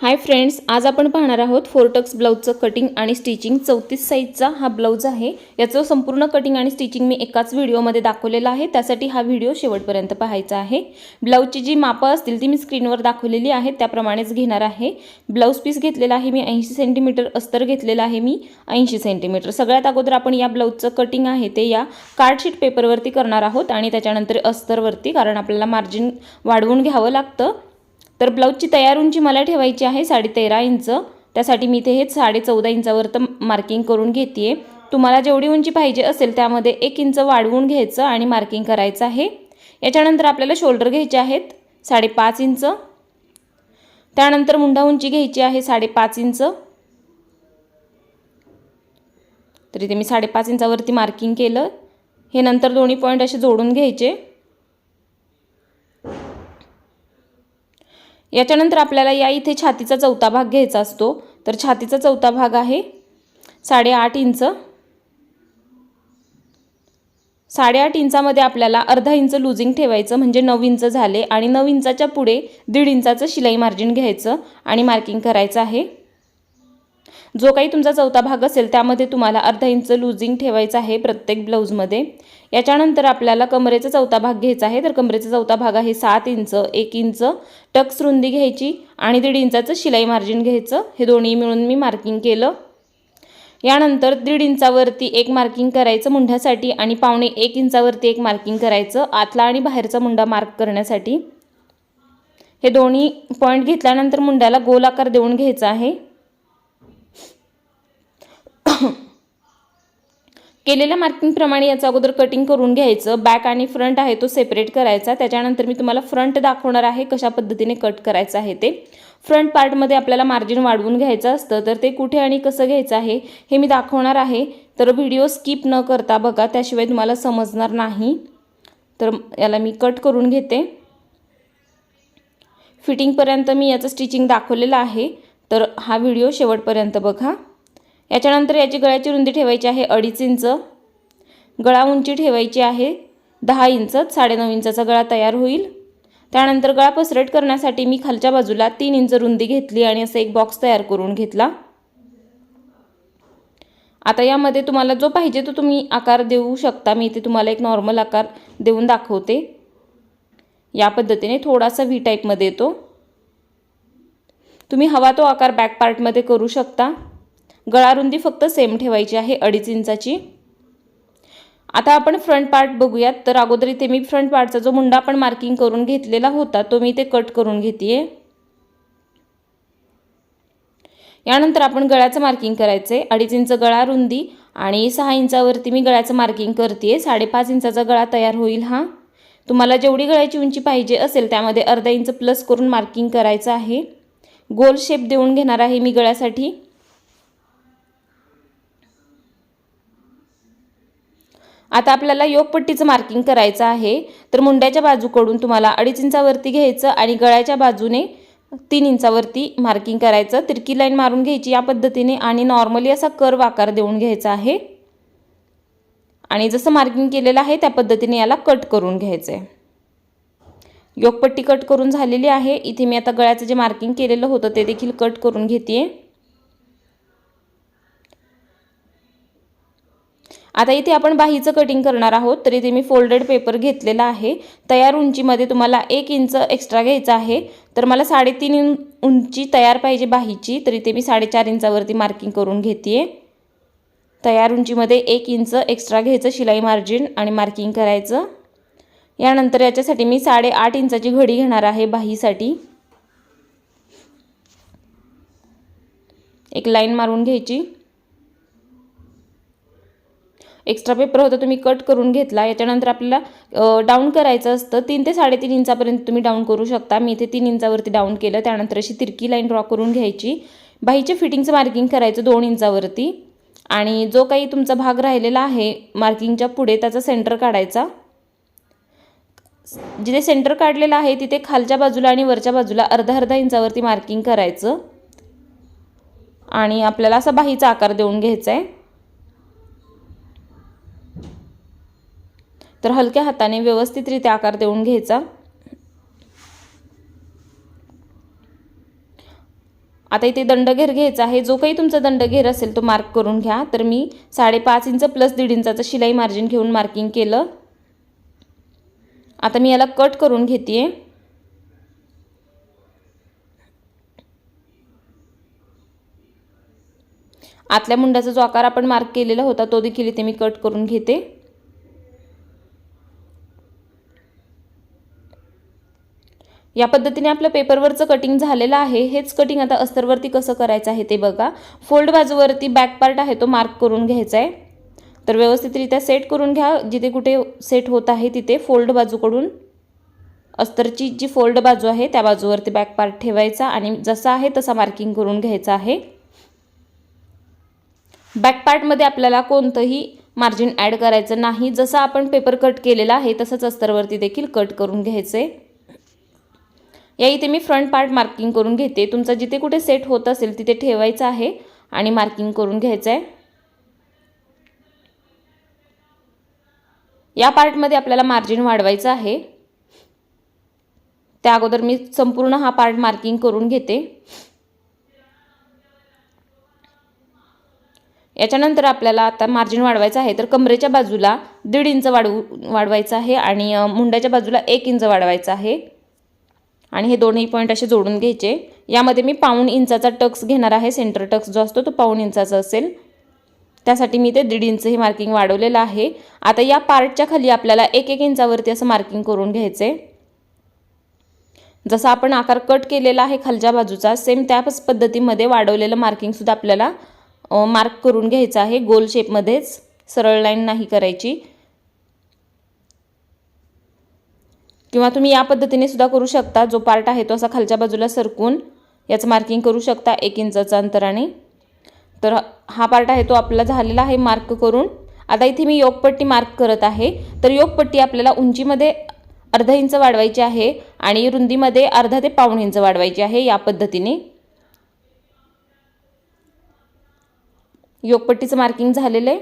Hi friends, आज आपण पाहणार आहोत फोरटक्स ब्लाउजचं कटिंग आणि स्टिचिंग। 34 साइजचा हा ब्लाउज आहे। याचं संपूर्ण कटिंग आणि स्टिचिंग मी एकाच व्हिडिओमध्ये दाखवलेला आहे, त्यासाठी हा व्हिडिओ शेवटपर्यंत पाहायचा आहे। ब्लाउजची जी मापं असतील ती मी स्क्रीनवर दाखवलेली आहेत, त्याप्रमाणेच घेणार आहे। ब्लाउज पीस घेतलेला आहे मी 80 सेंटीमीटर, अस्तर घेतलेला आहे मी 80 सेंटीमीटर। सगळ्यात अगोदर आपण या ब्लाउजचं कटिंग आहे ते या कार्ड शीट पेपरवरती करणार आहोत आणि त्याच्यानंतर अस्तरवरती, कारण आपल्याला मार्जिन वाढवून घ्यावं लागतं। तर ब्लाउजची तयार उंची मला ठेवायची आहे 13.5 इंच। त्यासाठी मी इथे हे 14.5 इंचावर मार्किंग करून घेतेय। तुम्हाला जेवढी उंची पाहिजे असेल त्यामध्ये 1 इंच वाढवून घ्यायचं आणि मार्किंग करायचं आहे। याच्यानंतर आपल्याला शोल्डर घ्यायचे आहेत 5.5 इंच। त्यानंतर मुंडा उंची घ्यायची आहे 5.5 इंच। तर इथे मी 5.5 इंचावरती मार्किंग केलं। हे नंतर दोन्ही पॉइंट असे जोडून घ्यायचे। याच्यानंतर आपल्याला या इथे छातीचा चौथा भाग घ्यायचा असतो। तर छातीचा चौथा भाग आहे 8.5 इंच। 8.5 इंचामध्ये आपल्याला अर्धा इंच लूजिंग ठेवायचं, म्हणजे 9 इंच झाले। आणि 9 इंचाच्या पुढे 1.5 इंचाचं शिलाई मार्जिन घ्यायचं आणि मार्किंग करायचं आहे। जो काही तुमचा चौथा भाग असेल त्यामध्ये तुम्हाला अर्धा इंच लूजिंग ठेवायचं आहे प्रत्येक ब्लाउजमध्ये। याच्यानंतर आपल्याला कमरेचा चौथा भाग घ्यायचा आहे। तर कमरेचा चौथा भाग आहे 7 इंच। 1 इंच टक्स रुंदी घ्यायची आणि 1.5 इंचाचं शिलाई मार्जिन घ्यायचं। हे दोन्ही मिळून मी मार्किंग केलं। यानंतर 1.5 इंचावरती एक मार्किंग करायचं मुंढ्यासाठी आणि 1.25 इंचावरती एक मार्किंग करायचं आतला आणि बाहेरचा मुंडा मार्क करण्यासाठी। हे दोन्ही पॉइंट घेतल्यानंतर मुंड्याला गोल आकार देऊन घ्यायचा आहे। केलेल्या मार्किंग प्रमाणे याचा अगोदर कटिंग करून घ्यायचं। बॅक आणि फ्रंट आहे तो सेपरेट करायचा। त्याच्यानंतर मी तुम्हाला फ्रंट दाखवणार आहे कशा पद्धतीने कट करायचं आहे ते। फ्रंट पार्ट मध्ये आपल्याला मार्जिन वाढवून घ्यायचं असतं, तर ते कुठे आणि कसं घ्यायचं आहे हे मी दाखवणार आहे। तर व्हिडिओ स्किप न करता बघा, त्याशिवाय तुम्हाला समजणार नाही। तर याला मी कट करून घेते। फिटिंग पर्यंत मी याचं स्टिचिंग दाखवलेलं आहे, तर हा व्हिडिओ शेवटपर्यंत बघा। याच्यानंतर याची गळ्याची रुंदी ठेवायची आहे 2.5 इंच। गळा उंची ठेवायची आहे 10 इंच। 9.5 इंचाचा गळा तयार होईल। त्यानंतर गळा पसरट करण्यासाठी मी खालच्या बाजूला 3 इंच रुंदी घेतली आणि असा एक बॉक्स तयार करून घेतला। आता यामध्ये तुम्हाला जो पाहिजे तो तुम्ही आकार देऊ शकता। मी इथे तुम्हाला एक नॉर्मल आकार देऊन दाखवते। या पद्धतीने थोडासा व्ही टाइप मध्ये येतो। तुम्ही हवा तो आकार बॅक पार्ट मध्ये करू शकता। गळा रुंदी फक्त सेम ठेवायची आहे 2.5 इंचाची। आता आपण फ्रंट पार्ट बघूयात। तर अगोदर इथे मी फ्रंट पार्टचा जो मुंडा आपण मार्किंग करून घेतलेला होता तो मी इथे कट करून घेतेय। यानंतर आपण गळ्याचं मार्किंग करायचे। 2.5 इंच गळा रुंदी आणि 6 इंचावरती मी गळ्याचं मार्किंग करतेय। 5.5 इंचाचा गळा तयार होईल हा। तुम्हाला जेवढी गळ्याची उंची पाहिजे असेल त्यामध्ये अर्धा इंच प्लस करून मार्किंग करायचं आहे। गोल शेप देऊन घेणार आहे मी गळ्यासाठी। आता आपल्याला योकपट्टीचं मार्किंग करायचं आहे। तर मुंड्याच्या बाजूकडून तुम्हाला 2.5 इंचावरती घ्यायचं आणि गळ्याच्या बाजूने 3 इंचावरती मार्किंग करायचं। तिरकी लाईन मारून घ्यायची या पद्धतीने आणि नॉर्मली असा कर्व आकार देऊन घ्यायचा आहे। आणि जसं मार्किंग केलेलं आहे त्या पद्धतीने याला कट करून घ्यायचं आहे। योकपट्टी कट करून झालेली आहे। इथे मी आता गळ्याचं जे मार्किंग केलेलं होतं ते देखील कट करून घेतेय। आता इथे आपण बाहीचं कटिंग करणार आहोत। तर इथे मी फोल्डेड पेपर घेतलेला आहे। तयार उंचीमध्ये तुम्हाला 1 इंच एक्स्ट्रा घ्यायचा आहे। तर मला 3.5 उंची तयार पाहिजे बाहीची, तर इथे मी 4.5 इंचावरती मार्किंग करून घेतेय। तयार उंचीमध्ये 1 इंच एक्स्ट्रा घ्यायचं शिलाई मार्जिन आणि मार्किंग करायचं। यानंतर याच्यासाठी मी 8.5 इंचाची घडी घेणार आहे बाहीसाठी। एक लाईन मारून घ्यायची। एक्स्ट्रा पेपर होता तुम्ही कट करून घेतला। याच्यानंतर आपल्याला डाऊन करायचं असतं। 3 ते 3.5 इंचापर्यंत तुम्ही डाऊन करू शकता। मी इथे 3 इंचावरती डाऊन केलं। त्यानंतर अशी तिरकी लाईन ड्रॉ करून घ्यायची। बाहीच्या फिटिंगचं मार्किंग करायचं 2 इंचावरती आणि जो काही तुमचा भाग राहिलेला आहे मार्किंगच्या पुढे त्याचा सेंटर काढायचा। जिथे सेंटर काढलेला आहे तिथे खालच्या बाजूला आणि वरच्या बाजूला अर्धा इंचावरती मार्किंग करायचं आणि आपल्याला असा बाहीचा आकार देऊन घ्यायचा आहे। तर हलक्या हाताने व्यवस्थितरित्या आकार देऊन घ्यायचा। आता इथे दंडघेर घ्यायचा आहे। जो काही तुमचा दंडघेर असेल तो मार्क करून घ्या। तर मी 5.5 इंच प्लस 1.5 इंचाचं शिलाई मार्जिन घेऊन मार्किंग केलं। आता मी याला कट करून घेते। आतल्या मुंड्याचा जो आकार आपण मार्क केलेला होता तो देखील इथे मी कट करून घेते। या पद्धतीने आपलं पेपरवरचं कटिंग झालेलं आहे। हेच कटिंग आता अस्तरवरती कसं करायचं आहे ते बघा। फोल्ड बाजूवरती बॅक पार्ट आहे तो मार्क करून घ्यायचा आहे। तर व्यवस्थितरित्या सेट करून घ्या। जिथे कुठे सेट होत आहे तिथे फोल्ड बाजूकडून अस्तरची जी फोल्ड बाजू आहे त्या बाजूवरती बॅक पार्ट ठेवायचा आणि जसा आहे तसा मार्किंग करून घ्यायचा आहे। बॅक पार्टमध्ये आपल्याला कोणतंही मार्जिन ॲड करायचं नाही। जसं आपण पेपर कट केलेला आहे तसंच अस्तरवरती देखील कट करून घ्यायचे। या इथे मी फ्रंट पार्ट मार्किंग करून घेते। तुमचा जिथे कुठे सेट होत असेल तिथे ठेवायचं आहे आणि मार्किंग करून घ्यायचं आहे। या पार्टमध्ये आपल्याला मार्जिन वाढवायचं आहे। त्या अगोदर मी संपूर्ण हा पार्ट मार्किंग करून घेते। याच्यानंतर आपल्याला आता मार्जिन वाढवायचं आहे। तर कमरेच्या बाजूला 1.5 इंच वाढवायचं आहे आणि मुंड्याच्या बाजूला 1 इंच वाढवायचं आहे आणि हे दोन्ही पॉईंट असे जोडून घ्यायचे। यामध्ये मी 1.5 इंचाचा टक्स घेणार आहे। सेंटर टक्स जो असतो तो 1.5 इंचाचा असेल, त्यासाठी मी ते 1.5 इंच हे मार्किंग वाढवलेलं आहे। आता या पार्टच्या खाली आपल्याला 1-1 इंचावरती असं मार्किंग करून घ्यायचे। जसा आपण आकार कट केलेला आहे खालच्या बाजूचा सेम त्याच पद्धतीमध्ये वाढवलेलं मार्किंग सुद्धा आपल्याला मार्क करून घ्यायचं आहे। गोल शेपमध्येच, सरळ लाईन नाही करायची। किंवा तुम्ही या पद्धतीने सुद्धा करू शकता। जो पार्ट आहे तो असा खालच्या बाजूला सरकून याचं मार्किंग करू शकता 1 इंचाचा अंतराने। तर हा पार्ट आहे तो आपला झालेला आहे मार्क करून। आता इथे मी योकपट्टी मार्क करत आहे। तर योकपट्टी आपल्याला उंचीमध्ये 1/2 इंच वाढवायची आहे आणि रुंदीमध्ये 1/2 ते 1.5 इंच वाढवायची आहे। या पद्धतीने योकपट्टीचं मार्किंग झालेलं आहे।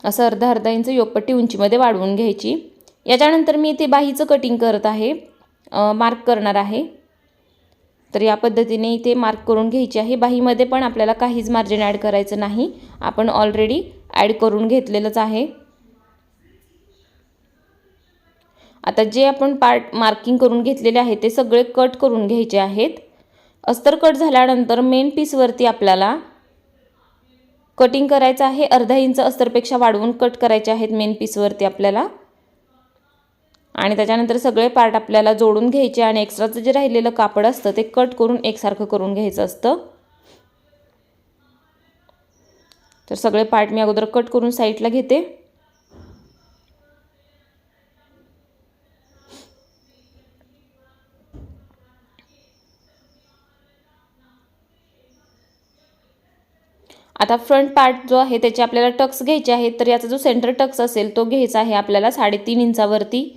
असं 1/2 इंच योकपट्टी उंचीमध्ये वाढवून घ्यायची। याच्यानंतर मी इथे बाहीचं कटिंग करत आहे, मार्क करणार आहे। तर या पद्धतीने इथे मार्क करून घ्यायची आहे। बाहीमध्ये पण आपल्याला काहीच मार्जिन ॲड करायचं नाही, आपण ऑलरेडी ॲड करून घेतलेलंच आहे। आता जे आपण पार्ट मार्किंग करून घेतलेले आहे ते सगळे कट करून घ्यायचे आहेत। अस्तर कट झाल्यानंतर मेन पीसवरती आपल्याला कटिंग करायचं आहे। 1/2 इंच अस्तरपेक्षा वाढवून कट करायचे आहेत मेन पीसवरती आपल्याला आणि त्याच्यानंतर सगळे पार्ट आपल्याला जोडून घ्यायचे आणि एक्स्ट्राचं जे राहिलेलं कापड असतं ते कट करून एकसारखं करून घ्यायचं असतं। तर सगळे पार्ट मी अगोदर कट करून साईडला घेते। आता फ्रंट पार्ट जो आहे त्याचे आपल्याला टक्स घ्यायचे आहेत। तर याचा जो सेंटर टक्स असेल तो घ्यायचा आहे आपल्याला 3.5 इंचावरती।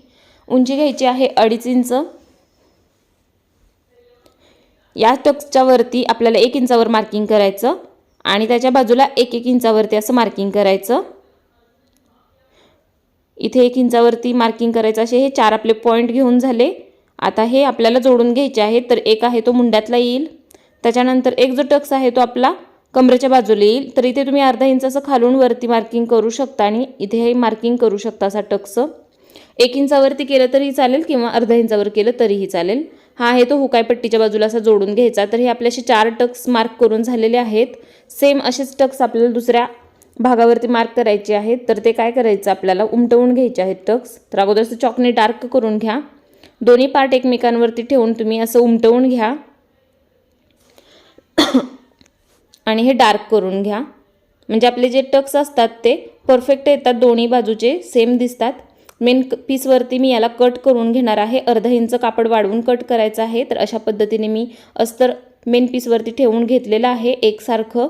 उंची घ्यायची आहे 2.5 इंच। या टक्सच्या वरती आपल्याला 1 इंचावर मार्किंग करायचं आणि त्याच्या बाजूला 1-1 इंचावरती असं मार्किंग करायचं। इथे 1 इंचावरती मार्किंग करायचं। असे हे 4 आपले पॉईंट घेऊन झाले। आता हे आपल्याला जोडून घ्यायचे आहेत। तर एक आहे तो मुंड्यातला येईल, त्याच्यानंतर एक जो टक्स आहे तो आपला कमरेच्या बाजूला येईल। तर इथे तुम्ही 1/2 इंच असं खालून वरती मार्किंग करू शकता आणि इथे हे मार्किंग करू शकता असा टक्स। 1 इंचावरती केलं तरीही चालेल किंवा 1/2 इंचावर केलं तरीही चालेल। हा आहे तो हुकाय पट्टीच्या बाजूला असा जोडून घ्यायचा। तर हे आपल्याशी 4 टक्स मार्क करून झालेले आहेत। सेम असेच टक्स आपल्याला दुसऱ्या भागावरती मार्क करायचे आहेत। तर ते काय करायचं आपल्याला उमटवून घ्यायचे आहेत टक्स। तर अगोदर असं चॉकने डार्क करून घ्या। दोन्ही पार्ट एकमेकांवरती ठेवून तुम्ही असं उमटवून घ्या आणि हे डार्क करून घ्या। म्हणजे आपले जे टक्स असतात ते परफेक्ट येतात, दोन्ही बाजूचे सेम दिसतात। मेन पीसवरती मी याला कट करून घेणार आहे। 1/2 इंच कापड वाढवून कट करायचं आहे। तर अशा पद्धतीने मी अस्तर मेन पीसवरती ठेवून घेतलेलं आहे एकसारखं।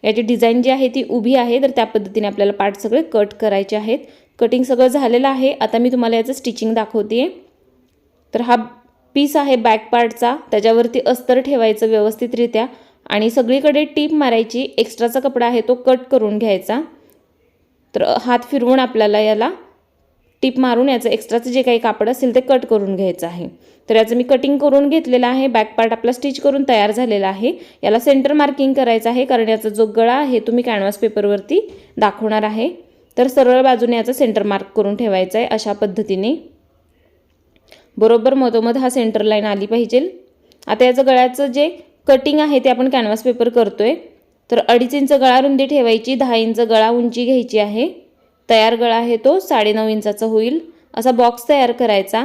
याची डिझाईन जी आहे ती उभी आहे। तर त्या पद्धतीने आपल्याला पार्ट सगळे कट करायचे आहेत। कटिंग सगळं झालेलं आहे। आता मी तुम्हाला याचं स्टिचिंग दाखवते। तर हा पीस आहे बॅक पार्टचा, त्याच्यावरती अस्तर ठेवायचं व्यवस्थितरित्या आणि सगळीकडे टीप मारायची। एक्स्ट्राचा कपडा आहे तो कट करून घ्यायचा। तर हात फिरवून आपल्याला याला टिप मारून याचं एक्स्ट्राचं जे काही कापड असेल ते कट करून घ्यायचं आहे। तर याचं मी कटिंग करून घेतलेलं आहे। बॅक पार्ट आपला स्टिच करून तयार झालेला आहे। याला सेंटर मार्किंग करायचं आहे, कारण याचा जो गळा आहे तो मी कॅनव्हास पेपरवरती दाखवणार आहे। तर सरळ बाजूने याचा सेंटर मार्क करून ठेवायचा आहे अशा पद्धतीने। बरोबर मधोमध हा सेंटर लाईन आली पाहिजे। आता याचं गळ्याचं जे कटिंग आहे ते आपण कॅनव्हास पेपर करतोय। तर 2.5 इंच गळा रुंदी ठेवायची, 10 इंच गळा उंची घ्यायची आहे। तयार गळा आहे तो 9.5 इंचाचा होईल असा बॉक्स तयार करायचा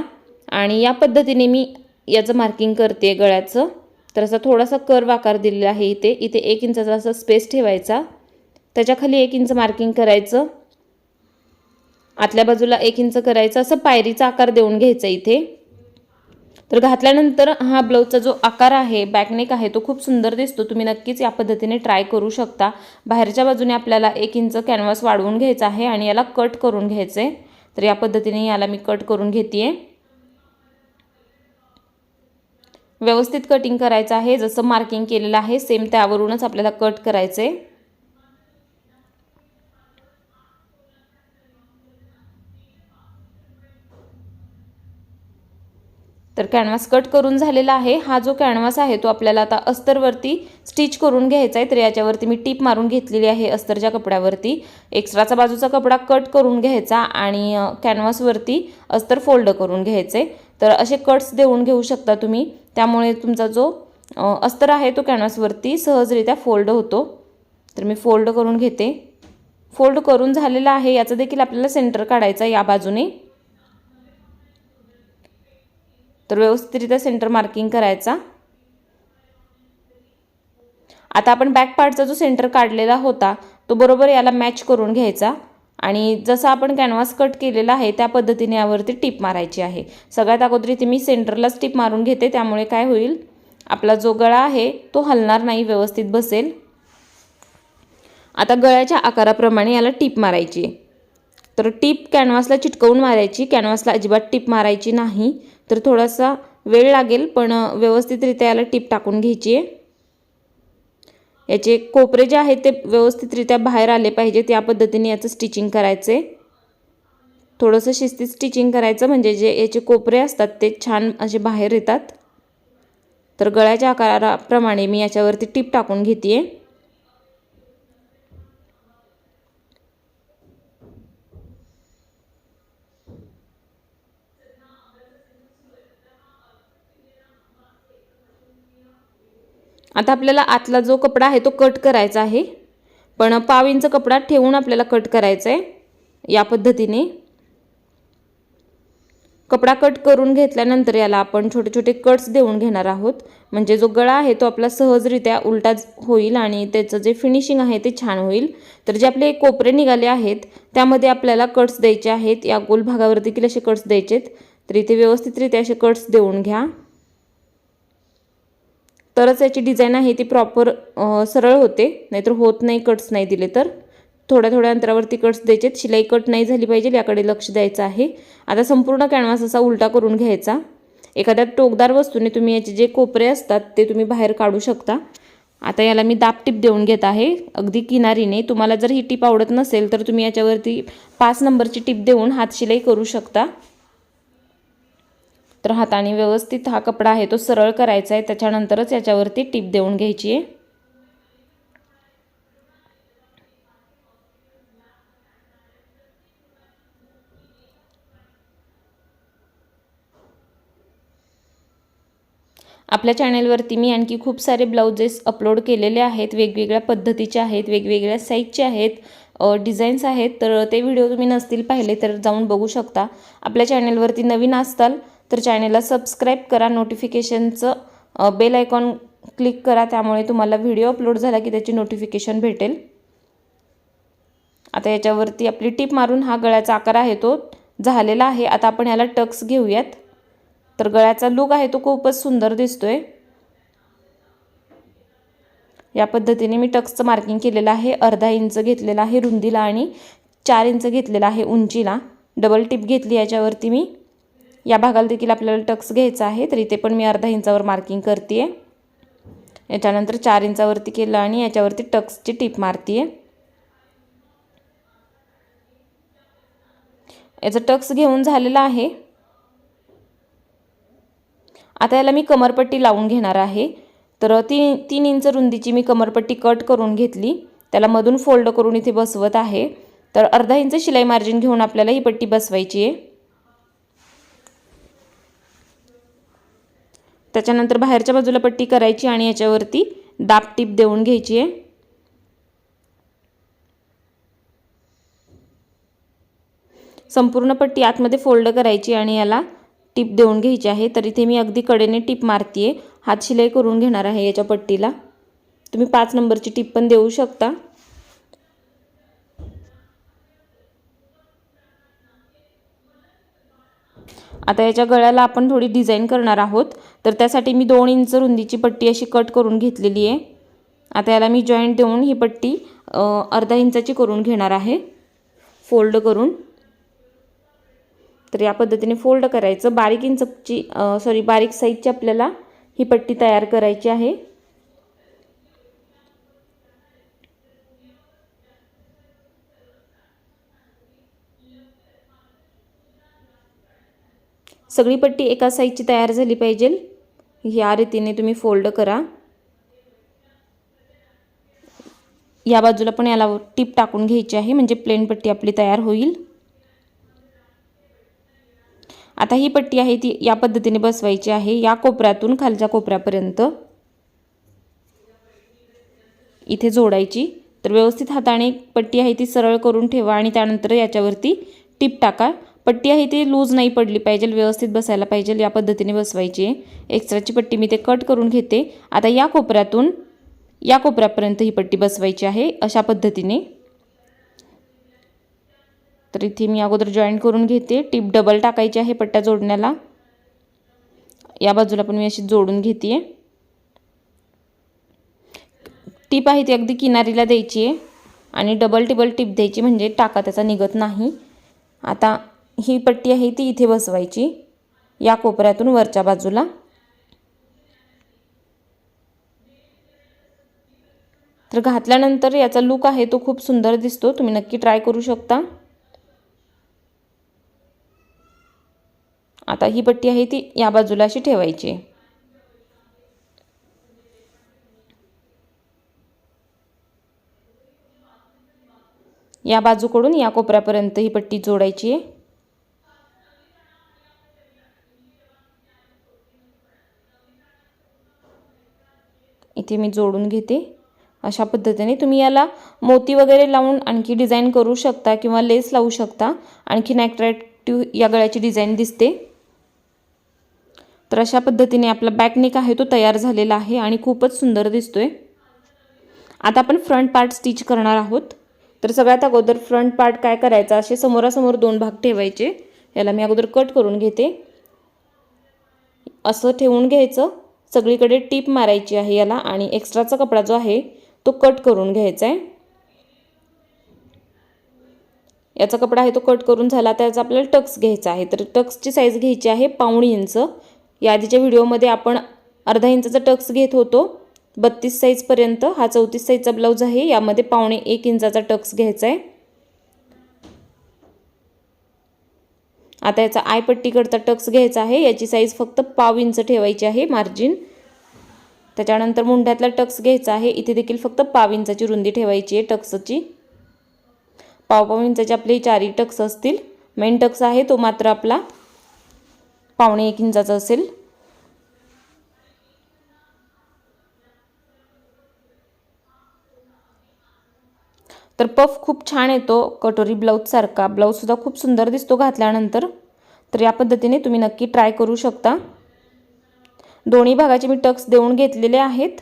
आणि या पद्धतीने मी याचं मार्किंग करते गळ्याचं। तर असा थोडासा कर्व आकार दिलेला आहे, इथे 1 इंचाचा असा स्पेस ठेवायचा, त्याच्या खाली 1 इंच मार्किंग करायचं, आतल्या बाजूला 1 इंच करायचं, असं पायरीचा आकार देऊन घ्यायचा इथे। तर घातल्यानंतर हा ब्लाऊजचा जो आकार आहे बॅक नेक आहे तो खूप सुंदर दिसतो। तुम्ही नक्कीच या पद्धतीने ट्राय करू शकता। बाहेरच्या बाजूने आपल्याला 1 इंच कॅनव्हास वाढवून घ्यायचा आहे आणि याला कट करून घ्यायचं आहे। तर या पद्धतीने याला मी कट करून घेते। व्यवस्थित कटिंग करायचं आहे, जसं मार्किंग केलेलं आहे सेम त्यावरूनच आपल्याला कट करायचं आहे। तर कॅनव्हास कट करून झालेला आहे। हा जो कॅनव्हास आहे तो आपल्याला आता अस्तरवरती स्टिच करून घ्यायचा आहे। तर याच्यावरती मी टीप मारून घेतलेली आहे अस्तरच्या कपड्यावरती। एक्स्ट्राचा बाजूचा कपडा कट करून घ्यायचा आणि कॅनव्हासवरती अस्तर फोल्ड करून घ्यायचे। तर असे कट्स देऊन घेऊ शकता तुम्ही, त्यामुळे तुमचा जो अस्तर आहे तो कॅनव्हासवरती सहजरित्या फोल्ड होतो। तर मी फोल्ड करून घेते। फोल्ड करून झालेला आहे, याचं देखील आपल्याला सेंटर काढायचा या बाजूने। तर व्यवस्थितरित्या सेंटर मार्किंग करायचा। आता आपण बॅक पार्टचा जो सेंटर काढलेला होता तो बरोबर याला मॅच करून घ्यायचा आणि जसा आपण कॅनव्हास कट केलेला आहे त्या पद्धतीने यावरती टिप मारायची आहे। सगळ्यात अगोदर इथे मी सेंटरलाच टिप मारून घेते, त्यामुळे काय होईल, आपला जो गळा आहे तो हलणार नाही, व्यवस्थित बसेल। आता गळ्याच्या आकाराप्रमाणे याला टिप मारायची। तर टिप कॅनव्हासला चिटकवून मारायची, कॅनव्हासला अजिबात टिप मारायची नाही। तर थोडासा वेळ लागेल, पण व्यवस्थितरित्या याला टिप टाकून घ्यायची आहे। याचे कोपरे जे आहेत ते व्यवस्थितरित्या बाहेर आले पाहिजेत, या पद्धतीने याचं स्टिचिंग करायचं आहे। थोडंसं शिस्तीत स्टिचिंग करायचं, म्हणजे जे याचे कोपरे असतात ते छान असे बाहेर येतात। तर गळ्याच्या आकाराप्रमाणे मी याच्यावरती टिप टाकून घेते। आता आपल्याला आतला जो कपडा आहे तो कट करायचा आहे, पण 1/2 इंच कपडा ठेवून आपल्याला कट करायचा आहे। या पद्धतीने कपडा कट करून घेतल्यानंतर याला आपण छोटे छोटे कट्स देऊन घेणार आहोत, म्हणजे जो गळा आहे तो आपला सहजरित्या उलटा होईल आणि त्याचं जे फिनिशिंग आहे ते छान होईल। तर जे आपले कोपरे निघाले आहेत त्यामध्ये आपल्याला कट्स द्यायचे आहेत, या गोल भागावर देखील असे कट्स द्यायचेत। तर इथे व्यवस्थितरित्या असे कट्स देऊन घ्या, तरच याची डिझाइन आहे ती प्रॉपर सरळ होते, नाहीतर होत नाही कट्स नाही दिले तर। थोड्या थोड्या अंतरावरती कट्स द्यायचे, शिलाई कट नाही झाली पाहिजे याकडे लक्ष द्यायचं आहे। आता संपूर्ण कॅनव्हास असा उलटा करून घ्यायचा। एखाद्या टोकदार वस्तूने तुम्ही याचे जे कोपरे असतात ते तुम्ही बाहेर काढू शकता। आता याला मी दाब टिप देऊन घेत आहे, अगदी किनारीने। तुम्हाला जर ही टिप आवडत नसेल तर तुम्ही याच्यावरती 5 नंबरची टिप देऊन हात शिलाई करू शकता। तर हाताने व्यवस्थित हा कपडा आहे तो सरळ करायचा आहे, त्याच्यानंतरच याच्यावरती टिप देऊन घ्यायची आहे। आपल्या चॅनलवरती मी आणखी खूप सारे ब्लाउजेस अपलोड केलेले आहेत, वेगवेगळ्या पद्धतीचे आहेत, वेगवेगळ्या साईजचे आहेत, डिझाईन्स आहेत। तर ते व्हिडिओ तुम्ही नसतील पाहिले तर जाऊन बघू शकता। आपल्या चॅनलवरती नवीन असाल तर चॅनलला सबस्क्राईब करा, नोटिफिकेशनचं बेल आयकॉन क्लिक करा, त्यामुळे तुम्हाला व्हिडिओ अपलोड झाला की त्याची नोटिफिकेशन भेटेल। आता याच्यावरती आपली टिप मारून हा गळ्याचा आकार आहे तो झालेला आहे। आता आपण याला टक्स घेऊयात। तर गळ्याचा लुक आहे तो खूपच सुंदर दिसतोय। या पद्धतीने मी टक्सचं मार्किंग केलेलं आहे, 1/2 इंच घेतलेला आहे रुंदीला आणि 4 इंच घेतलेला आहे उंचीला। डबल टिप घेतली याच्यावरती मी। या भागाला देखील आपल्याला टक्स घ्यायचा आहे, तर इथे पण मी 1/2 इंचावर मार्किंग करते। याच्यानंतर 4 इंचावरती केलं आणि याच्यावरती टक्सची टिप मारते। याचा टक्स घेऊन झालेला आहे। आता याला मी कमरपट्टी लावून घेणार आहे। तर 3 इंच रुंदीची मी कमरपट्टी कट करून घेतली, त्याला मधून फोल्ड करून इथे बसवत आहे। तर अर्धा इंच शिलाई मार्जिन घेऊन आपल्याला ही पट्टी बसवायची आहे। त्याच्यानंतर बाहेरच्या बाजूला पट्टी करायची आणि याच्यावरती दाब टीप देऊन घ्यायची आहे। संपूर्ण पट्टी आतमध्ये फोल्ड करायची आणि याला टिप देऊन घ्यायची आहे। तर इथे मी अगदी कडेने टिप मारतीये, हात शिलाई करून घेणार आहे याच्या पट्टीला। तुम्ही 5 नंबरची टिप पण देऊ शकता। आता याच्या गळ्याला आपण थोडी डिझाइन करणार आहोत, तर त्यासाठी मी 2 इंच रुंदीची पट्टी अशी कट करून घेतलेली आहे। आता याला मी जॉइंट देऊन ही पट्टी अर्धा इंचाची करून घेणार आहे फोल्ड करून। तर या पद्धतीने फोल्ड करायचं। बारीक साईजची आपल्याला ही पट्टी तयार करायची आहे। सगळी पट्टी एका साईजची तयार झाली पाहिजे, या रीतीने तुम्ही फोल्ड करा। या बाजूला पण याला टिप टाकून घ्यायची आहे, म्हणजे प्लेन पट्टी आपली तयार होईल। आता ही पट्टी आहे ती या पद्धतीने बसवायची आहे, या कोपऱ्यातून खालच्या कोपऱ्यापर्यंत इथे जोडायची। तर व्यवस्थित हाताने पट्टी आहे ती सरळ करून ठेवा आणि त्यानंतर याच्यावरती टिप टाका। पट्टी आहे ती लूज नाही पडली पाहिजे, व्यवस्थित बसायला पाहिजे, या पद्धतीने बसवायची आहे। एक्स्ट्राची पट्टी मी ते कट करून घेते। आता या कोपऱ्यातून या कोपऱ्यापर्यंत ही पट्टी बसवायची आहे अशा पद्धतीने। तर इथे मी अगोदर जॉइंट करून घेते, टिप डबल टाकायची आहे पट्ट्या जोडण्याला। या बाजूला पण मी अशी जोडून घेते। टिप आहे ती अगदी किनारीला द्यायची आहे आणि डबल टिबल टिप द्यायची, म्हणजे टाका त्याचा निघत नाही। आता ही पट्टी आहे ती इथे बसवायची या कोपऱ्यातून वरच्या बाजूला। तर घातल्यानंतर याचा लुक आहे तो खूप सुंदर दिसतो, तुम्ही नक्की ट्राय करू शकता। आता ही पट्टी आहे ती या बाजूला अशी ठेवायची। या बाजूकडून या कोपऱ्यापर्यंत ही पट्टी जोडायची आहे। इथे मी जोडून घेते अशा पद्धतीने। तुम्ही याला मोती वगैरे लावून आणखी डिझाइन करू शकता किंवा लेस लावू शकता, आणखीन अट्रॅक्टिव्ह या गळ्याची डिझाइन दिसते। तर अशा पद्धतीने आपला बॅक नेक आहे तो तयार झालेला आहे आणि खूपच सुंदर दिसतोय। आता आपण फ्रंट पार्ट स्टिच करणार आहोत। तर सगळ्यात अगोदर फ्रंट पार्ट काय करायचा, असे समोरासमोर 2 भाग ठेवायचे। याला मी अगोदर कट करून घेते, असं ठेवून घ्यायचं। सगळीकडे टिप मारायची आहे याला आणि एक्स्ट्राचा कपडा जो आहे तो कट करून घ्यायचा आहे। याचा कपडा आहे तो कट करून झाला, त्याचा आपल्याला टक्स घ्यायचा आहे। तर टक्सची साईज घ्यायची आहे 1.5 इंच। या आधीच्या व्हिडिओमध्ये आपण अर्धा इंचाचा टक्स घेत होतो 32 साईज पर्यंत। हा 34 साईजचा ब्लाउज आहे, यामध्ये 1.25 इंचाचा टक्स घ्यायचा आहे। आता याचा आय पट्टीकडचा टक्स घ्यायचा आहे, याची साईज फक्त 1/2 इंच ठेवायची आहे मार्जिन। त्याच्यानंतर मुंढ्यातला टक्स घ्यायचा आहे, इथे देखील फक्त 1/2 इंचाची रुंदी ठेवायची आहे टक्सची। 1/2 इंचाचे आपले 4 टक्स असतील। मेन टक्स आहे तो मात्र आपला 1.25 इंचाचा असेल। तर पफ खूप छान येतो, कटोरी ब्लाउज सारखा। ब्लाउज सुद्धा खूप सुंदर दिसतो घातल्यानंतर। तर या पद्धतीने तुम्ही नक्की ट्राय करू शकता। दोन्ही भागाचे मी टक्स देऊन घेतलेले आहेत।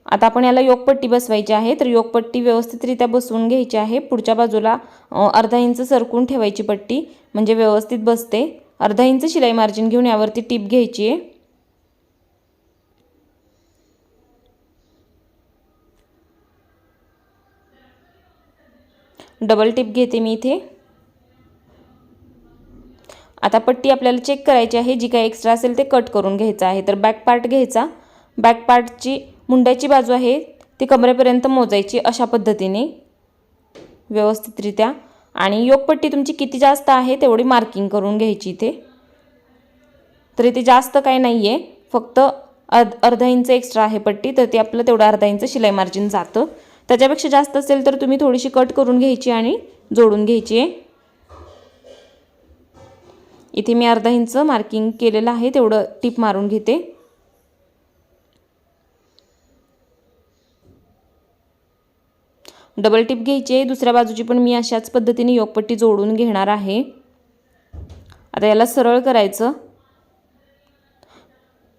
आता आपण याला योकपट्टी बसवायची आहे। तर योकपट्टी व्यवस्थितरित्या बसवून घ्यायची आहे। पुढच्या बाजूला अर्धा इंच सरकून ठेवायची पट्टी, म्हणजे व्यवस्थित बसते। अर्धा इंच शिलाई मार्जिन घेऊन यावरती टिप घ्यायची आहे। डबल टिप घेते मी इथे। आता पट्टी आपल्याला चेक करायची आहे, जी काही एक्स्ट्रा असेल ते कट करून घ्यायचं आहे। तर बॅक पार्ट घ्यायचा, बॅक पार्टची मुंड्याची बाजू आहे ती कमरेपर्यंत मोजायची अशा पद्धतीने व्यवस्थितरित्या। आणि योगपट्टी तुमची किती जास्त आहे तेवढी मार्किंग करून घ्यायची इथे। तर इथे जास्त काही नाही आहे, फक्त अर्धा इंच एक्स्ट्रा आहे पट्टी, तर ते आपलं तेवढं अर्धा इंच शिलाई मार्जिन जातं। त्याच्यापेक्षा जास्त असेल तर तुम्ही थोडीशी कट करून घ्यायची आणि जोडून घ्यायची आहे। इथे मी अर्धा इंच मार्किंग केलेलं आहे, तेवढं टिप मारून घेते। डबल टिप घ्यायची आहे। दुसऱ्या बाजूची पण मी अशाच पद्धतीने योगपट्टी जोडून घेणार आहे। आता याला सरळ करायचं।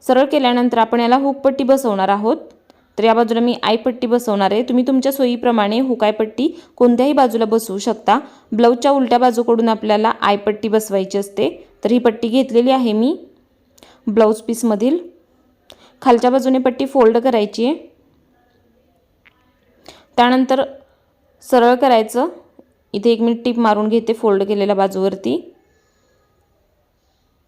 सरळ केल्यानंतर आपण याला हुक पट्टी बसवणार आहोत। तर या बाजूला मी आई पट्टी बसवणार आहे। तुम्ही तुमच्या सोयीप्रमाणे हुकाई पट्टी कोणत्याही बाजूला बसवू शकता। ब्लाऊजच्या उलट्या बाजूकडून आपल्याला आई पट्टी बसवायची असते। तर ही पट्टी घेतलेली आहे मी ब्लाऊज पीसमधील। खालच्या बाजूने पट्टी फोल्ड करायची आहे, त्यानंतर सरळ करायचं। इथे 1 मिनिट टिप मारून घेते फोल्ड केलेल्या बाजूवरती।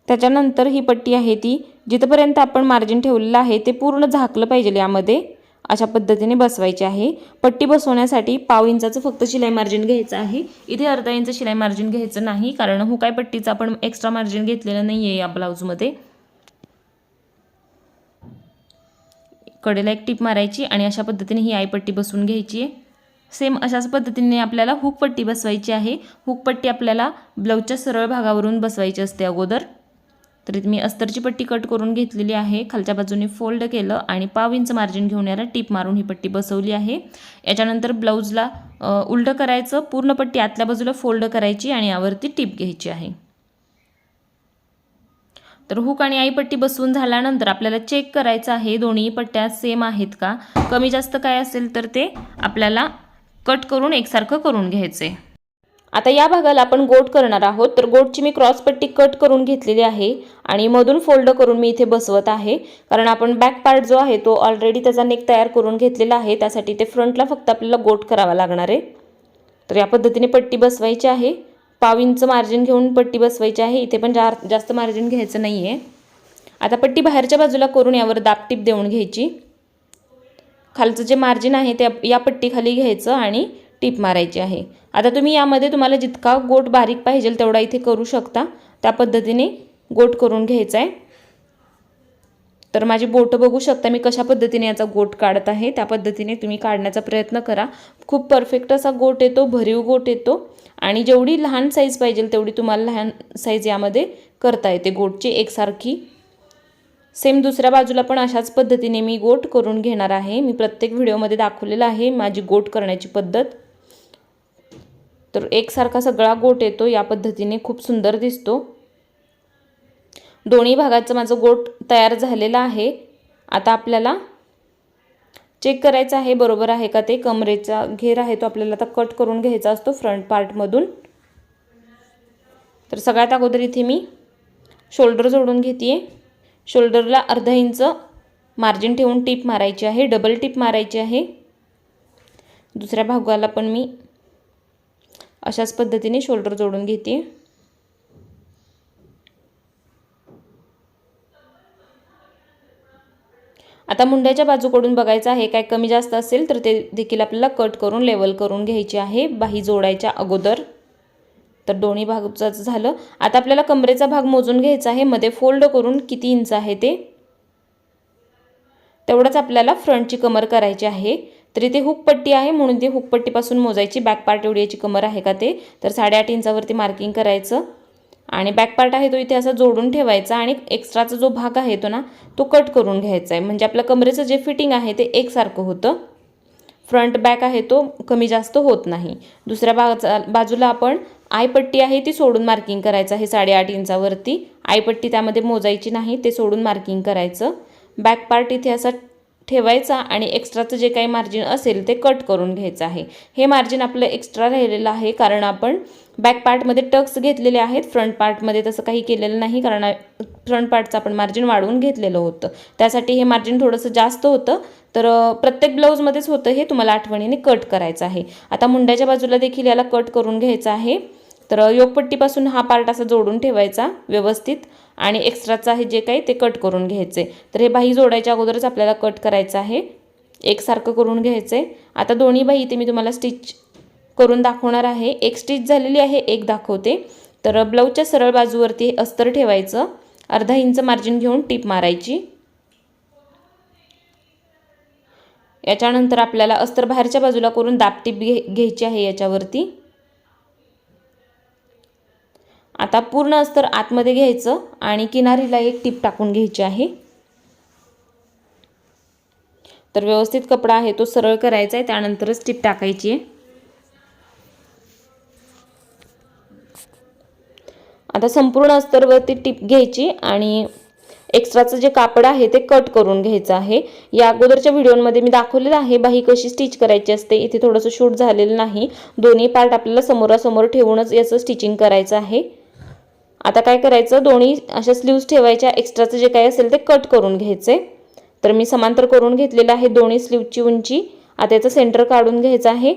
त्याच्यानंतर ही पट्टी आहे ती जिथपर्यंत आपण मार्जिन ठेवलेलं आहे ते पूर्ण झाकलं पाहिजे यामध्ये, अशा पद्धतीने बसवायची आहे। पट्टी बसवण्यासाठी पाव इंचाचं फक्त शिलाई मार्जिन घ्यायचं आहे। इथे अर्धा इंच शिलाई मार्जिन घ्यायचं नाही, कारण हुकाई पट्टीचं आपण एक्स्ट्रा मार्जिन घेतलेलं नाही आहे या ब्लाऊजमध्ये। कडेला एक टिप मारायची आणि अशा पद्धतीने ही आई पट्टी बसवून घ्यायची आहे। सेम अशाच पद्धतीने आपल्याला हुक पट्टी बसवायची आहे। हुक पट्टी आपल्याला ब्लाऊजच्या सरळ भागावरून बसवायची असते अगोदर। तर मी अस्तरची पट्टी कट करून घेतलेली आहे, खालच्या बाजूने फोल्ड केलं आणि पाव इंच मार्जिन घेऊन याला टिप मारून ही पट्टी बसवली आहे। याच्यानंतर ब्लाऊजला उलटं करायचं, पूर्ण पट्टी आतल्या बाजूला फोल्ड करायची आणि यावरती टिप घ्यायची आहे। तर हुक आणि आई पट्टी बसवून झाल्यानंतर आपल्याला चेक करायचं आहे दोन्ही पट्ट्या सेम आहेत का। कमी जास्त काय असेल तर ते आपल्याला कट करून एकसारखं करून घ्यायचे। आता या भागाला आपण गोट करणार आहोत। तर गोटची मी क्रॉस पट्टी कट करून घेतलेली आहे आणि मधून फोल्ड करून मी इथे बसवत आहे, कारण आपण बॅक पार्ट जो आहे तो ऑलरेडी त्याचा नेक तयार करून घेतलेला आहे। त्यासाठी ते फ्रंटला फक्त आपल्याला गोट करावा लागणार आहे। तर या पद्धतीने पट्टी बसवायची आहे। पाव इंच मार्जिन घेऊन पट्टी बसवायची आहे। इथे पण जास्त मार्जिन घ्यायचं नाही आहे। आता पट्टी बाहेरच्या बाजूला करून यावर दाब टिप देऊन घ्यायची। खालचं जे मार्जिन आहे ते या पट्टी खाली घ्यायचं आणि टिप मारायची आहे। आता तुम्ही यामध्ये तुम्हाला जितका गोट बारीक पाहिजे तेवढा इथे करू शकता, त्या पद्धतीने गोट करून घ्यायचा आहे। तर माझी बोट बघू शकता मी कशा पद्धतीने याचा गोट काढत आहे, त्या पद्धतीने तुम्ही काढण्याचा प्रयत्न करा। खूप परफेक्ट असा गोट येतो, भरीव गोट येतो आणि जेवढी लहान साईज पाहिजे तेवढी तुम्हाला लहान साईज यामध्ये करता येते गोटची एकसारखी। सेम दुसऱ्या बाजूला पण अशाच पद्धतीने मी गोट करून घेणार आहे। मी प्रत्येक व्हिडिओमध्ये दाखवलेलं आहे माझी गोट करण्याची पद्धत। तर एकसारखा सगळा गोट येतो, या पद्धतीने खूप सुंदर दिसतो। दोन्ही भागाचं माझं गोट तयार झालेला आहे। आता आपल्याला चेक करायचं आहे बरोबर आहे का ते। कमरेचा घेर आहे तो आपल्याला आता कट करून घ्यायचा असतो फ्रंट पार्टमधून। तर सगळ्यात अगोदर इथे मी शोल्डर जोडून घेते। शोल्डरला अर्धा इंच मार्जिन ठेवून टिप मारायची आहे, डबल टिप मारायची आहे। दुसऱ्या भागाला पण मी अशाच पद्धतीने शोल्डर जोडून घेते। आता मुंड्याच्या बाजूकडून बघायचं आहे, काय कमी जास्त असेल तर ते देखील आपल्याला कट करून लेवल करून घ्यायचे आहे बाही जोडायच्या अगोदर। तर दोन्ही भागाचं झालं। आता आपल्याला कमरेचा भाग मोजून घ्यायचा आहे, मध्ये फोल्ड करून किती इंच आहे ते तेवढंच आपल्याला फ्रंटची कमर करायची आहे। तर इथे हुक पट्टी आहे म्हणून ती हुक पट्टीपासून मोजायची। बॅक पार्ट एवढी याची कमर आहे का ते, तर 8.5 इंचावरती मार्किंग करायचं आणि बॅक पार्ट आहे तो इथे असा जोडून ठेवायचा आणि एक्स्ट्राचा जो भाग आहे तो ना तो कट करून घ्यायचा आहे, म्हणजे आपल्या कमरेचं जे फिटिंग आहे ते एकसारखं होतं। फ्रंट बॅक आहे तो कमी जास्त होत नाही। दुसऱ्या बाजूला आपण आई पट्टी आहे ती सोडून मार्किंग करायचं आहे 8.5 इंचावरती। आई पट्टी त्यामध्ये मोजायची नाही, ते सोडून मार्किंग करायचं। बॅक पार्ट इथे असा ठेवायचा आणि एक्स्ट्राचं जे काही मार्जिन असेल ते कट करून घ्यायचं आहे। हे मार्जिन आपलं एक्स्ट्रा राहिलेलं आहे, कारण आपण बॅक पार्टमध्ये टक्स घेतलेले आहेत, फ्रंट पार्टमध्ये तसं काही केलेलं नाही, कारण फ्रंट पार्टचं आपण मार्जिन वाढवून घेतलेलं होतं। त्यासाठी हे मार्जिन थोडंसं जास्त होतं। तर प्रत्येक ब्लाऊजमध्येच होतं हे, तुम्हाला आठवणीने कट करायचं आहे। आता मुंड्याच्या बाजूला देखील याला कट करून घ्यायचं आहे। तर योगपट्टीपासून हा पार्ट असा जोडून ठेवायचा व्यवस्थित आणि एक्स्ट्राचं आहे जे काही ते कट करून घ्यायचे। तर हे बाही जोडायच्या अगोदरच आपल्याला कट करायचं आहे, एकसारखं करून घ्यायचं आहे। आता दोन्ही बाही इथे मी तुम्हाला स्टिच करून दाखवणार आहे। एक स्टिच झालेली आहे, एक दाखवते। तर ब्लाऊजच्या सरळ बाजूवरती अस्तर ठेवायचं, अर्धा इंच मार्जिन घेऊन टिप मारायची। याच्यानंतर आपल्याला अस्तर बाहेरच्या बाजूला करून दाब टिप घ्यायची आहे याच्यावरती। आता पूर्ण अस्तर आतमध्ये घ्यायचं आणि किनारीला एक टिप टाकून घ्यायची आहे। तर व्यवस्थित कपडा आहे तो सरळ करायचा आहे, त्यानंतरच टिप टाकायची आहे। आता संपूर्ण अस्तरवरती टिप घ्यायची आणि एक्स्ट्राचं जे कापड आहे ते कट करून घ्यायचं आहे। या अगोदरच्या व्हिडिओमध्ये मी दाखवलेलं आहे बाही कशी स्टिच करायची असते। इथे थोडंसं शूट झालेलं नाही, दोन्ही पार्ट आपल्याला समोरासमोर ठेवूनच याचं स्टिचिंग करायचं आहे। आता काय करायचं, दोन्ही अशा स्लीव्स ठेवायच्या, एक्स्ट्राचं जे काही असेल ते कट करून घ्यायचे। तर मी समांतर करून घेतलेलं आहे दोन्ही स्लीवची उंची। आता याचं सेंटर काढून घ्यायचं आहे।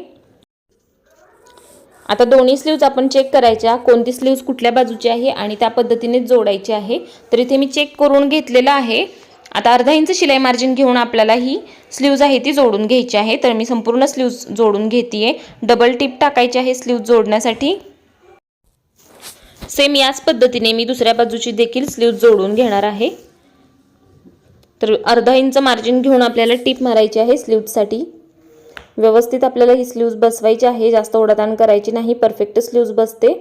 आता दोन्ही स्लीव्स आपण चेक करायच्या, कोणती स्लीव्स कुठल्या बाजूची आहे आणि त्या पद्धतीने जोडायची आहे। तर इथे मी चेक करून घेतलेलं आहे। आता अर्धा इंच शिलाई मार्जिन घेऊन आपल्याला ही स्लीव्स आहे ती जोडून घ्यायची आहे। तर मी संपूर्ण स्लीव्स जोडून घेतेय, डबल टिप टाकायची आहे स्लीव्स जोडण्यासाठी। सेम याच पद्धतीने मी दुसऱ्या बाजूची देखील स्लीव्स जोडून घेणार आहे। तर अर्धा इंच मार्जिन घेऊन आपल्याला टिप मारायची आहे स्लीव्ससाठी। व्यवस्थित आपल्याला ही स्लीव्स बसवायची आहे, जास्त ओढाताण करायची नाही, परफेक्ट स्लीव्स बसते।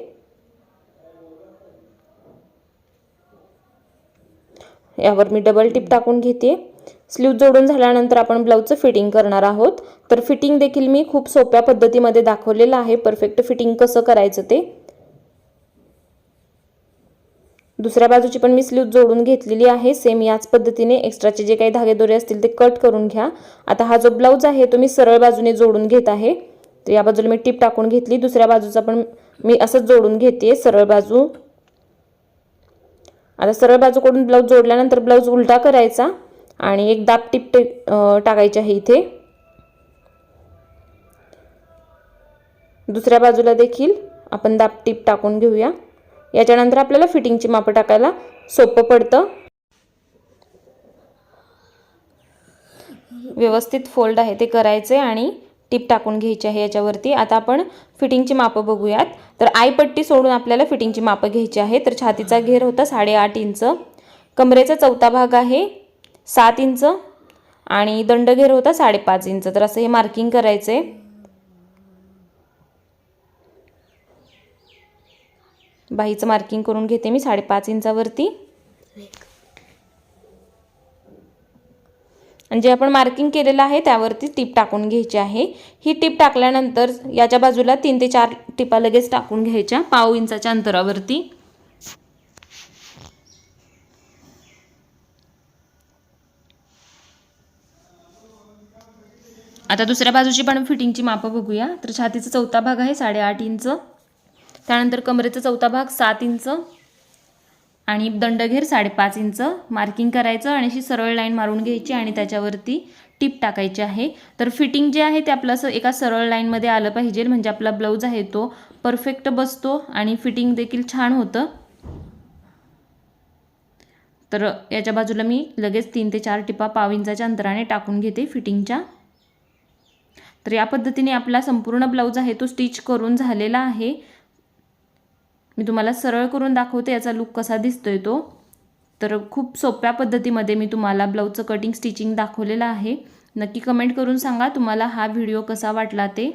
यावर मी डबल टिप टाकून घेते। स्लीव जोडून झाल्यानंतर आपण ब्लाऊजचं फिटिंग करणार आहोत। तर फिटिंग देखील मी खूप सोप्या पद्धतीमध्ये दाखवलेलं आहे, परफेक्ट फिटिंग कसं करायचं ते। दुसऱ्या बाजूची पण मी स्लीव जोडून घेतलेली आहे, सेम याच पद्धतीने। एक्स्ट्राचे जे काही धागेदोरे असतील ते कट करून घ्या। आता हा जो ब्लाऊज आहे तो मी सरळ बाजूने जोडून घेत आहे। तर या बाजूला मी टिप टाकून घेतली, दुसऱ्या बाजूचा पण मी असंच जोडून घेते सरळ बाजू। आता सरळ बाजूकडून ब्लाऊज जोडल्यानंतर ब्लाऊज उलटा करायचा आणि एक दाब टिप टाकायची आहे इथे। दुसऱ्या बाजूला देखील आपण दाब टिप टाकून घेऊया। याच्यानंतर आपल्याला फिटिंगची माप टाकायला सोपं पडतं। व्यवस्थित फोल्ड आहे ते करायचे आणि टिप टाकून घ्यायची आहे याच्यावरती। आता आपण फिटिंगची माप बघूयात। तर आईपट्टी सोडून आपल्याला फिटिंगची माप घ्यायची आहे। तर छातीचा घेर होता 8.5 इंच, कमरेचा चौथा भाग आहे 7 इंच आणि दंड घेर होता 5.5 इंच। तर असं हे मार्किंग करायचे। बाहीचं मार्किंग करून घेते मी 5.5 इंचावरती। आणि जे आपण मार्किंग केलेलं आहे त्यावरती टिप टाकून घ्यायची आहे। ही टिप टाकल्यानंतर याच्या बाजूला 3 ते 4 टिपा लगेच टाकून घ्यायच्या 0.5 इंचाच्या अंतरावरती। आता दुसऱ्या बाजूची पण फिटिंगची माप बघूया। तर छातीचा चौथा भाग आहे 8.5 इंच, त्यानंतर कमरेचा चौथा भाग 7 इंच आणि दंडघेर 5.5 इंच मार्किंग करायचं आणि अशी सरळ लाईन मारून घ्यायची आणि त्याच्यावरती टिप टाकायची आहे। तर फिटिंग जे आहे ते आपलं असं एका सरळ लाईनमध्ये आलं पाहिजे, म्हणजे आपला ब्लाऊज आहे तो परफेक्ट बसतो आणि फिटिंग देखील छान होतं। तर याच्या बाजूला मी लगेच 3 ते 4 टिपा 0.5 इंचाच्या अंतराने टाकून घेते फिटिंगच्या। तर या पद्धतीने आपला संपूर्ण ब्लाऊज आहे तो स्टिच करून झालेला आहे। मी तुम्हाला सरळ करून दाखवते याचा लुक कसा दिसतोय तो। तर खूप सोप्या पद्धतीमध्ये मी तुम्हाला ब्लाऊजचं कटिंग स्टिचिंग दाखवलेलं आहे। नक्की कमेंट करून सांगा तुम्हाला हा व्हिडिओ कसा वाटला ते।